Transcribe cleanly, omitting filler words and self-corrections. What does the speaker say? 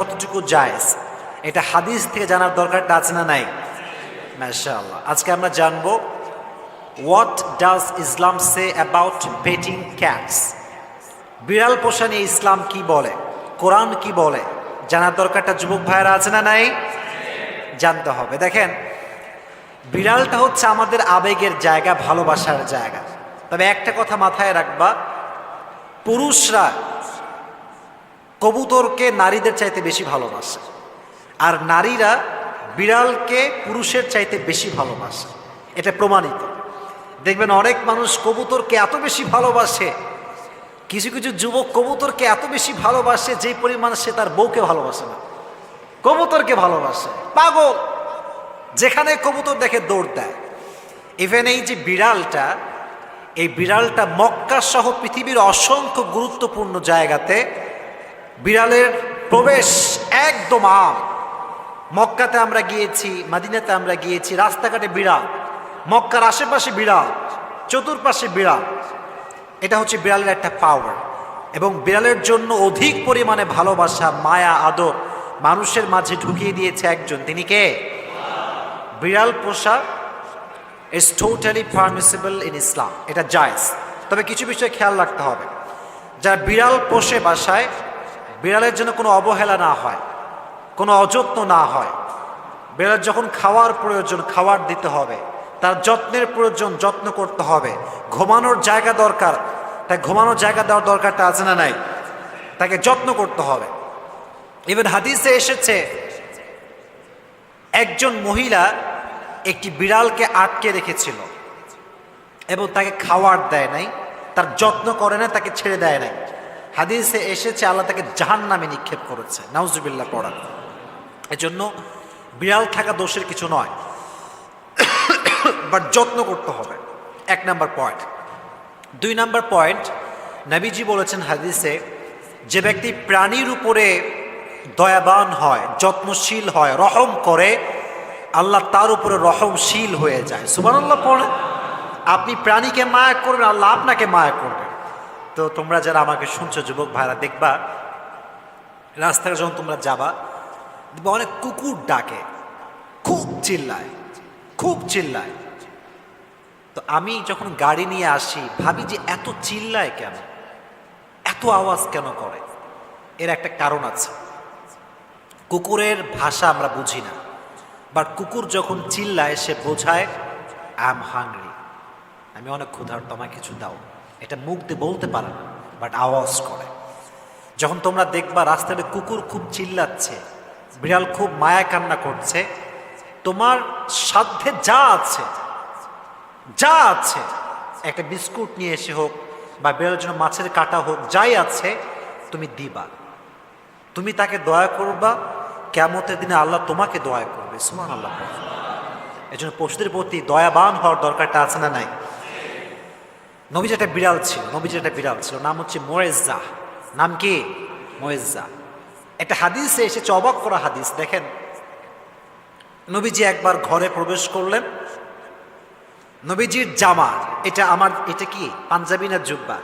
কতটুকু জায়েজ এটা হাদিস থেকে জানার দরকারটা আছে না নাই? মাশাআল্লাহ। আজকে আমরা জানবো what does Islam say about petting cats. বিড়াল পোষা নিয়ে ইসলাম কি বলে, কোরআন কি বলে, জানার দরকারটা যুবক ভাইয়েরা আছে না নাই? জানতে হবে। দেখেন, বিড়ালটা হচ্ছে আমাদের আবেগের জায়গা, ভালোবাসার জায়গা। তবে একটা কথা মাথায় রাখবা, পুরুষরা কবুতরকে নারীদের চাইতে বেশি ভালোবাসে, আর নারীরা বিড়ালকে পুরুষের চাইতে বেশি ভালোবাসে। এটা প্রমাণিত। দেখবেন অনেক মানুষ কবুতরকে এত বেশি ভালোবাসে, কিছু কিছু যুবক কবুতরকে এত বেশি ভালোবাসে যেই পরিমাণ সে তার বউকে ভালোবাসে না, কবুতরকে ভালোবাসে, পাগল। যেখানে কবুতর দেখে দৌড় দেয়। ইভেন এই যে বিড়ালটা, এই বিড়ালটা মক্কা সহ পৃথিবীর অসংখ্য গুরুত্বপূর্ণ জায়গাতে বিড়ালের প্রবেশ একদম আম। মক্কাতে আমরা গিয়েছি, মাদিনাতে আমরা গিয়েছি, রাস্তাঘাটে বিড়াল, মক্কার আশেপাশে বিড়াল, চতুর্পাশে বিড়াল। এটা হচ্ছে বিড়ালের একটা পাওয়ার। এবং বিড়ালের জন্য অধিক পরিমাণে ভালোবাসা, মায়া, আদর মানুষের মাঝে ঢুকিয়ে দিয়েছে একজন, তিনি কে? বিড়াল পোষা ইজ টোটালি পারমিসিবল ইন ইসলাম, এটা জায়েজ। তবে কিছু বিষয় খেয়াল রাখতে হবে। যারা বিড়াল পোষে বাসায়, বিড়ালের জন্য কোনো অবহেলা না হয়, কোনো অযত্ন না হয়। বিড়ালের যখন খাওয়ার প্রয়োজন খাবার দিতে হবে, তার যত্নের প্রয়োজন যত্ন করতে হবে। ঘুমানোর জায়গা দরকার, তাই ঘুমানোর জায়গা দেওয়ার দরকারটা আছে না নাই? তাকে যত্ন করতে হবে। ইভেন হাদিসে এসেছে একজন মহিলা একটি বিড়ালকে আটকে রেখেছিল এবং তাকে খাওয়ার দেয় নাই, তার যত্ন করে না, তাকে ছেড়ে দেয় নাই। হাদিসে এসেছে আল্লাহ তাকে জাহান্নামে নিক্ষেপ করেছে, নাউজুবিল্লাহ পড়ান। এজন্য বিড়াল থাকা দোষের কিছু নয়, বাট যত্ন করতে হবে, এক নাম্বার পয়েন্ট। দুই নাম্বার পয়েন্ট, নবীজি বলেছেন হাদিসে, যে ব্যক্তি প্রাণীর উপরে দয়াবান হয়, যত্নশীল হয়, রহম করে, আল্লাহ তার উপরে রহমশীল হয়ে যায়। সুবহানাল্লাহ পড়ে। আপনি প্রাণীকে মায়া করবেন, আল্লাহ আপনাকে মায়া করবে। তো তোমরা যারা আমাকে শুনছো যুবক ভাইরা, দেখবা রাস্তায় যখন তোমরা যাবা, দেখবা অনেক কুকুর ডাকে, খুব চিল্লায়, খুব চিল্লায়। তো আমি যখন গাড়ি নিয়ে আসি ভাবি যে এত চিল্লায় কেন, এত আওয়াজ কেন করে? এর একটা কারণ আছে। কুকুরের ভাষা আমরা বুঝি না, বাট কুকুর যখন চিল্লায় সে বোঝায় আই এম হাংরি, আমি অনেক ক্ষুধার্ত, আমায় কিছু দাও। এটা মুখ দিয়ে বলতে পারে না, বাট আওয়াজ করে। যখন তোমরা দেখবা রাস্তাতে কুকুর খুব চিল্লাচ্ছে, বিড়াল খুব মায়া কান্না করছে, তোমার সাধ্যে যা আছে, যা আছে, একটা বিস্কুট নিয়ে এসে হোক বা বিড়ালের জন্য মাছের কাটা হোক, যাই আছে তুমি দিবা। তুমি তাকে দয়া করবা, কিয়ামতের দিনে আল্লাহ তোমাকে দয়া করবে। সুবহানাল্লাহ। এজন্য পশুদের প্রতি দয়াবান হওয়ার দরকারটা আছে না নাই? নবীজি একটা বিড়াল ছিল, নবীজির একটা বিড়াল ছিল, নাম হচ্ছে মুয়েজ্জা। নাম কি? মুয়েজ্জা। একটা হাদিসে এসেছে, অবাক করা হাদিস। দেখেন, নবীজি একবার ঘরে প্রবেশ করলেন, নবীজির জামা, এটা কি পাঞ্জাবি না জুব্বা?